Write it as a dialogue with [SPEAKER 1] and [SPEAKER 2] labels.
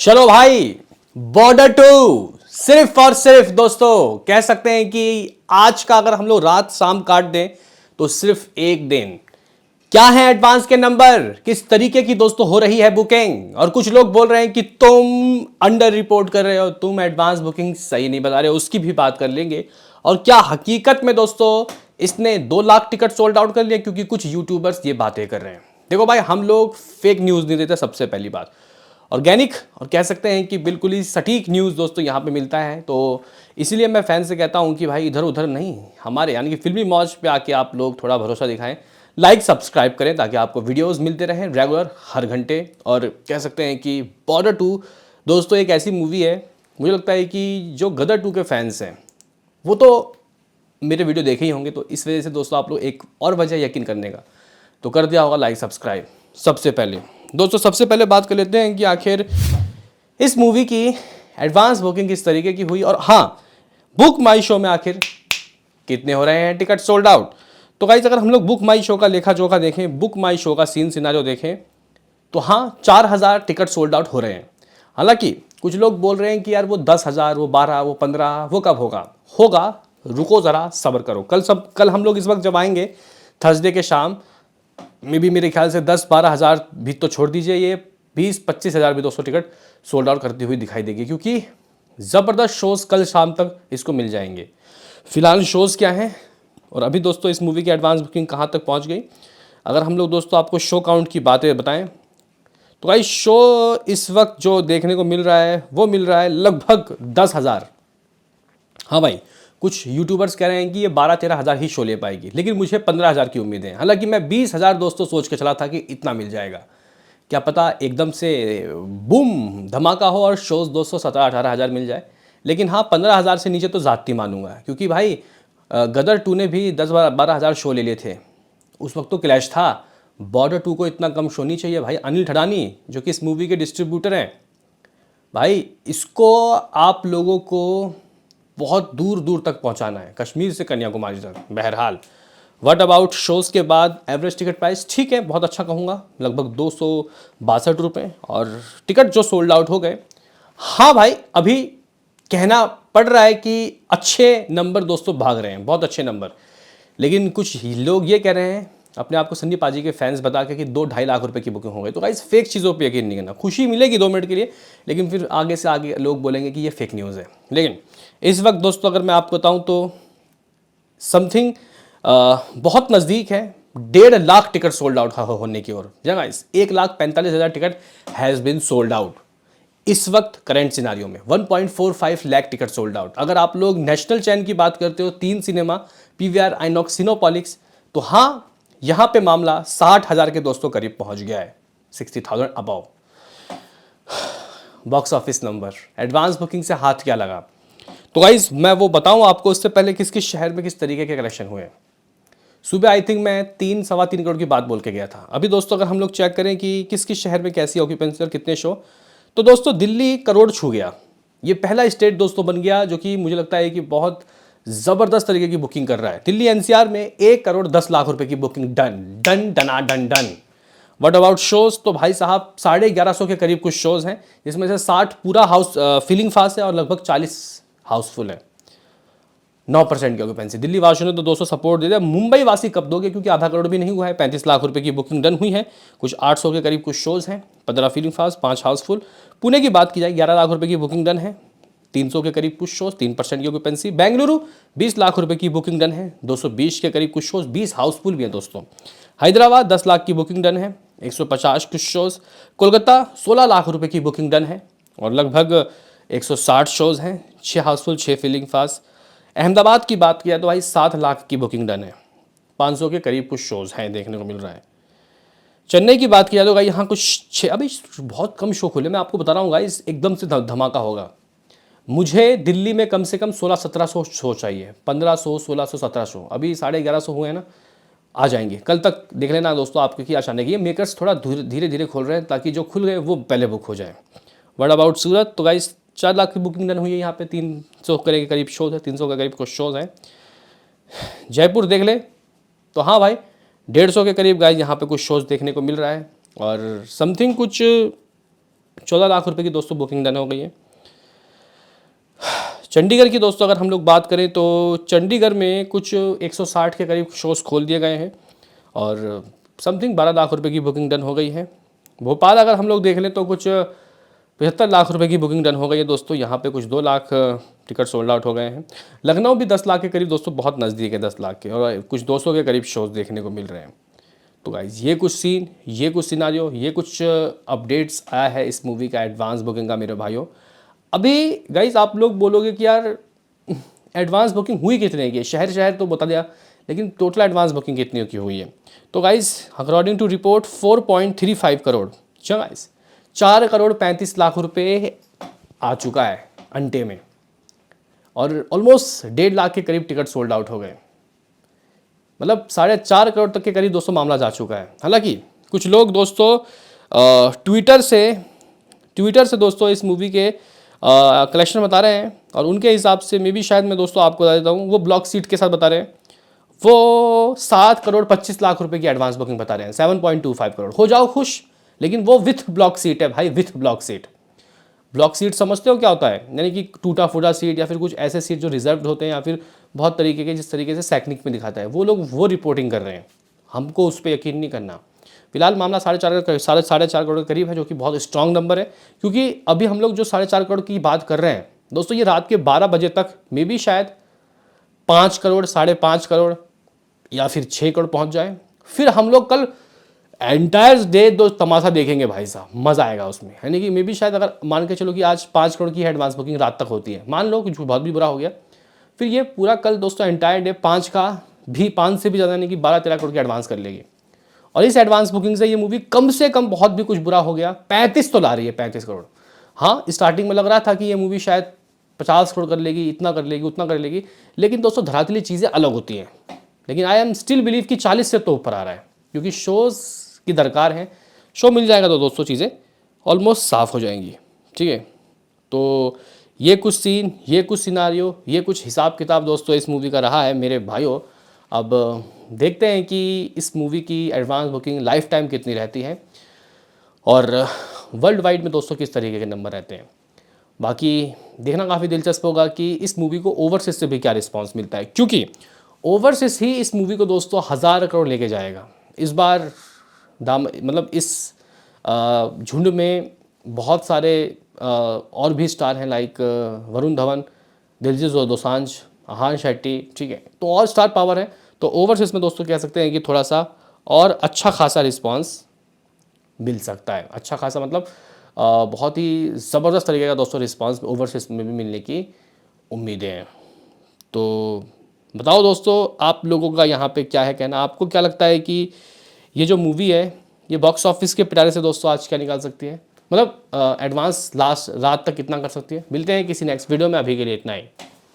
[SPEAKER 1] चलो भाई, border to सिर्फ और सिर्फ दोस्तों कह सकते हैं कि आज का अगर हम लोग रात शाम काट दें तो सिर्फ एक दिन। क्या है एडवांस के नंबर, किस तरीके की दोस्तों हो रही है बुकिंग, और कुछ लोग बोल रहे हैं कि तुम अंडर रिपोर्ट कर रहे हो, तुम एडवांस बुकिंग सही नहीं बता रहे हो, उसकी भी बात कर लेंगे। और क्या हकीकत में दोस्तों इसने 2 लाख टिकट सोल्ड आउट कर लिया, क्योंकि कुछ यूट्यूबर्स ये बातें कर रहे हैं। देखो भाई, हम लोग फेक न्यूज़ नहीं देते, सबसे पहली बात ऑर्गेनिक और कह सकते हैं कि बिल्कुल ही सटीक न्यूज़ दोस्तों यहाँ पे मिलता है। तो इसीलिए मैं फैन से कहता हूँ कि भाई इधर उधर नहीं, हमारे यानी कि फिल्मी मौज पे आके आप लोग थोड़ा भरोसा दिखाएं, लाइक सब्सक्राइब करें ताकि आपको वीडियोस मिलते रहें रेगुलर हर घंटे। और कह सकते हैं कि बॉर्डर टू दोस्तों एक ऐसी मूवी है, मुझे लगता है कि जो गदर टू के फैंस हैं वो तो मेरे वीडियो देखे ही होंगे, तो इस वजह से दोस्तों आप लोग एक और वजह यकीन करने का तो कर दिया होगा लाइक सब्सक्राइब। सबसे पहले दोस्तों सबसे पहले बात कर लेते हैं कि आखिर इस मूवी की एडवांस बुकिंग किस तरीके की हुई, और हाँ, बुक माई शो में आखिर कितने हो रहे हैं टिकट सोल्ड आउट। तो गाइस, अगर हम लोग बुक माई शो का लेखा जोखा देखें, बुक माई शो का सीन सिनारियो देखें, तो हाँ 4,000 टिकट सोल्ड आउट हो रहे हैं। हालांकि कुछ लोग बोल रहे हैं कि यार वो 10,000, वो 12, वो 15, वो कब होगा होगा, रुको ज़रा सब्र करो। कल हम लोग इस वक्त जब आएंगे थर्सडे के शाम में भी मेरे ख्याल से 10-12 हज़ार भी तो छोड़ दीजिए, ये 20-25 हज़ार भी दोस्तों टिकट सोल्ड आउट करती हुई दिखाई देगी, क्योंकि ज़बरदस्त शोज़ कल शाम तक इसको मिल जाएंगे। फिलहाल शोज़ क्या हैं और अभी दोस्तों इस मूवी की एडवांस बुकिंग कहाँ तक पहुँच गई, अगर हम लोग दोस्तों आपको शो काउंट की बातें बताएं तो भाई शो इस वक्त जो देखने को मिल रहा है वो मिल रहा है लगभग 10,000। हाँ भाई, कुछ यूट्यूबर्स कह रहे हैं कि ये 12-13 हज़ार ही शो ले पाएगी, लेकिन मुझे 15,000 की उम्मीद है। हालांकि मैं 20,000 दोस्तों सोच के चला था कि इतना मिल जाएगा, क्या पता एकदम से बूम धमाका हो और शोज़ दोस्तों 17-18 हज़ार मिल जाए। लेकिन हाँ, 15,000 से नीचे तो ज़्यादती मानूंगा, क्योंकि भाई गदर 2 ने भी 10-12 हज़ार शो ले लिए थे, उस वक्त तो क्लैश था। बॉर्डर 2 को इतना कम शो नहीं चाहिए भाई। अनिल ठडानी जो कि इस मूवी के डिस्ट्रीब्यूटर हैं, भाई इसको आप लोगों को बहुत दूर दूर तक पहुंचाना है, कश्मीर से कन्याकुमारी तक। बहरहाल व्हाट अबाउट शोज़ के बाद एवरेज टिकट प्राइस ठीक है, बहुत अच्छा कहूँगा, लगभग 262 रुपये, और टिकट जो सोल्ड आउट हो गए। हाँ भाई, अभी कहना पड़ रहा है कि अच्छे नंबर दोस्तों भाग रहे हैं, बहुत अच्छे नंबर। लेकिन कुछ लोग ये कह रहे हैं अपने आप को सन्नी पाजी के फैंस बता के कि 2-2.5 लाख रुपए की बुकिंग हो गई। तो गाइस फेक चीज़ों पे यकीन नहीं करना, खुशी मिलेगी 2 मिनट के लिए, लेकिन फिर आगे से आगे लोग बोलेंगे कि ये फेक न्यूज़ है। लेकिन इस वक्त दोस्तों अगर मैं आपको बताऊं तो समथिंग बहुत नज़दीक है 1.5 लाख टिकट सोल्ड आउट होने की ओर। जगह इस 1,45,000 ticket has been sold out इस वक्त करंट सिनारियो में। 1.45 लाख टिकट सोल्ड आउट। अगर आप लोग नेशनल चैन की बात करते हो, 3 सिनेमा, पीवीआर, आइनॉक्स, सिनोपॉलिक्स, तो हाँ यहाँ पे मामला 60,000 के दोस्तों करीब पहुँच गया है, 60,000 above. Box office number, advance booking से हाथ क्या लगा। तो गाइज मैं वो बताऊं आपको, उससे पहले किस किस शहर में किस तरीके के कलेक्शन हुए। सुबह आई थिंक मैं 3-3.25 करोड़ की बात बोल के गया था। अभी दोस्तों अगर हम लोग चेक करें कि किस किस शहर में कैसी ऑक्यूपेंसी और कितने शो, तो दोस्तों दिल्ली करोड़ छू गया। ये पहला स्टेट दोस्तों बन गया जो कि मुझे लगता है कि बहुत ज़बरदस्त तरीके की बुकिंग कर रहा है। दिल्ली एनसीआर में 1,10,00,000 की बुकिंग डन डन डना done done. What about shows, तो भाई साहब 1150 के करीब कुछ शोज़ हैं, जिसमें से 60 पूरा हाउस फीलिंग फास्ट है और लगभग 40 हाउसफुल है। 9% की ऑक्यूपेंसी। दिल्ली वासियों ने तो 200 सपोर्ट दे दिया। मुंबई वासी कब दोगे, क्योंकि आधा करोड़ भी नहीं हुआ है, 35 लाख रुपए की बुकिंग डन हुई है। कुछ 800 के करीब कुछ शोज़ हैं, 15 फीलिंग फास्ट, 5 हाउसफुल। पुणे की बात की जाए 11 लाख रुपए की बुकिंग डन है, 300 के करीब कुछ शोज़, 3% की ऑक्यूपेंसी। बेंगलुरु 20 लाख रुपए की बुकिंग डन है, 220 के करीब कुछ शोज़, 20 हाउसफुल भी हैं दोस्तों। हैदराबाद 10 लाख की बुकिंग डन है, 150 कुछ शोज़। कोलकाता 16 लाख रुपए की बुकिंग डन है और लगभग 160 शोज़ हैं, 6 हाउसफुल, 6 फीलिंग फास्ट। अहमदाबाद की बात किया तो भाई 7 लाख की बुकिंग डन है, 500 के करीब कुछ शोज़ हैं देखने को मिल रहा है। चेन्नई की बात किया तो भाई यहाँ कुछ अभी बहुत कम शो खुले, मैं आपको बता रहा हूँ गाइस, एकदम से धमाका होगा। मुझे दिल्ली में कम से कम 1600-1700 शो चाहिए, 1500, 1600, 1700, अभी 1150 हुए हैं ना, आ जाएंगे कल तक। देख लेना दोस्तों, आपके की आशा नहीं कि ये मेकर्स थोड़ा धीरे धीरे खोल रहे हैं ताकि जो खुल गए वो पहले बुक हो जाए। व्हाट अबाउट सूरत, तो गाइस 4 लाख की बुकिंग डन हुई है यहाँ पे, 300 के करीब शोज़ है, 300 के करीब कुछ शोज़ हैं। जयपुर देख ले तो हाँ भाई 150 के करीब गाइस यहाँ पे कुछ शोज़ देखने को मिल रहा है, और समथिंग कुछ 14 लाख रुपए की दोस्तों बुकिंग डन हो गई है। चंडीगढ़ की दोस्तों अगर हम लोग बात करें तो चंडीगढ़ में कुछ 160 के करीब शोज़ खोल दिए गए हैं और समथिंग 12 लाख रुपए की बुकिंग डन हो गई है। भोपाल अगर हम लोग देख लें तो कुछ 75 लाख रुपए की बुकिंग डन हो गई है दोस्तों, यहाँ पे कुछ 2 लाख टिकट सोल्ड आउट हो गए हैं। लखनऊ भी 10 लाख के करीब दोस्तों, बहुत नज़दीक है 10 लाख के, और कुछ 200 के करीब शोज़ देखने को मिल रहे हैं। तो गाइज़ ये कुछ सीन, ये कुछ सिनारियो, ये कुछ अपडेट्स आया है इस मूवी का एडवांस बुकिंग का मेरे भाइयों। अभी गाइज़ आप लोग बोलोगे कि यार एडवांस बुकिंग हुई कितने की, शहर शहर तो बता दिया, लेकिन टोटल एडवांस बुकिंग कितनी की हुई है। तो guys according to report 4.35 crore, अच्छा गाइज़ 4 करोड़ 35 लाख रुपए आ चुका है अंटे में, और ऑलमोस्ट 1.5 लाख के करीब टिकट सोल्ड आउट हो गए। मतलब 4.5 करोड़ तक के करीब दोस्तों मामला जा चुका है। हालांकि कुछ लोग दोस्तों ट्विटर से दोस्तों इस मूवी के कलेक्शन बता रहे हैं, और उनके हिसाब से मे भी शायद मैं दोस्तों आपको बता देता हूँ, वो ब्लॉक सीट के साथ बता रहे हैं, वो 7 करोड़ 25 लाख रुपए की एडवांस बुकिंग बता रहे हैं। 7.25 करोड़ हो जाओ खुश, लेकिन वो विथ ब्लॉक सीट है भाई, with block seat. Block seat समझते हो क्या होता है? यानी कि टूटा फूटा सीट या फिर कुछ ऐसे सीट जो रिजर्व होते हैं, या फिर बहुत तरीके के, जिस तरीके से सैकनिक में दिखाता है, वो लोग वो रिपोर्टिंग कर रहे हैं। हमको उस पर यकीन नहीं करना। फिलहाल मामला 4.5 करोड़ के करीब है, जो कि बहुत स्ट्रॉन्ग नंबर है, क्योंकि अभी हम लोग जो 4.5 करोड़ की बात कर रहे हैं दोस्तों, ये रात के 12 बजे तक मे बी शायद 5 करोड़, 5.5 करोड़ या फिर 6 करोड़ पहुंच जाए। फिर हम लोग कल एंटायर डे दो तमाशा देखेंगे भाई साहब, मज़ा आएगा उसमें। यानी कि मे बी शायद अगर मान के चलो कि आज 5 करोड़ की एडवांस बुकिंग रात तक होती है, मान लो कुछ बहुत भी बुरा हो गया, फिर ये पूरा कल दोस्तों एंटायर डे 5 से भी ज़्यादा, यानी कि 12-13 करोड़ की एडवांस कर लेगी। और इस एडवांस बुकिंग से ये मूवी कम से कम, बहुत भी कुछ बुरा हो गया, 35 तो ला रही है, 35 करोड़। हाँ, स्टार्टिंग में लग रहा था कि ये मूवी शायद 50 करोड़ कर लेगी, इतना कर लेगी, उतना कर लेगी, लेकिन दोस्तों धरातली चीज़ें अलग होती हैं। लेकिन आई एम स्टिल बिलीव कि 40 से तो ऊपर आ रहा है, क्योंकि शोज़ की दरकार है। शो मिल जाएगा तो दोस्तों चीज़ें ऑलमोस्ट साफ़ हो जाएंगी, ठीक है। तो ये कुछ सीन, ये कुछ सिनारियो, ये कुछ हिसाब किताब दोस्तों इस मूवी का रहा है मेरे भाइयों। अब देखते हैं कि इस मूवी की एडवांस बुकिंग लाइफ टाइम कितनी रहती है, और वर्ल्ड वाइड में दोस्तों किस तरीके के नंबर रहते हैं। बाकी देखना काफ़ी दिलचस्प होगा कि इस मूवी को ओवरसीज से भी क्या रिस्पांस मिलता है, क्योंकि ओवरसीज ही इस मूवी को दोस्तों 1000 करोड़ लेके जाएगा इस बार। मतलब इस झुंड में बहुत सारे और भी स्टार हैं, लाइक वरुण धवन, दिलजीत दोसांझ, आहान शेट्टी, ठीक है, तो और स्टार पावर है। तो ओवरसीज में दोस्तों कह सकते हैं कि थोड़ा सा और अच्छा खासा रिस्पांस मिल सकता है। अच्छा खासा मतलब बहुत ही ज़बरदस्त तरीके का दोस्तों रिस्पांस ओवरसीज में भी मिलने की उम्मीदें हैं। तो बताओ दोस्तों आप लोगों का यहाँ पे क्या है कहना, आपको क्या लगता है कि ये जो मूवी है ये बॉक्स ऑफिस के पिटारे से दोस्तों आज क्या निकाल सकती है, मतलब एडवांस लास्ट रात तक कितना कर सकती है। मिलते हैं किसी नेक्स्ट वीडियो में, अभी के लिए इतना ही।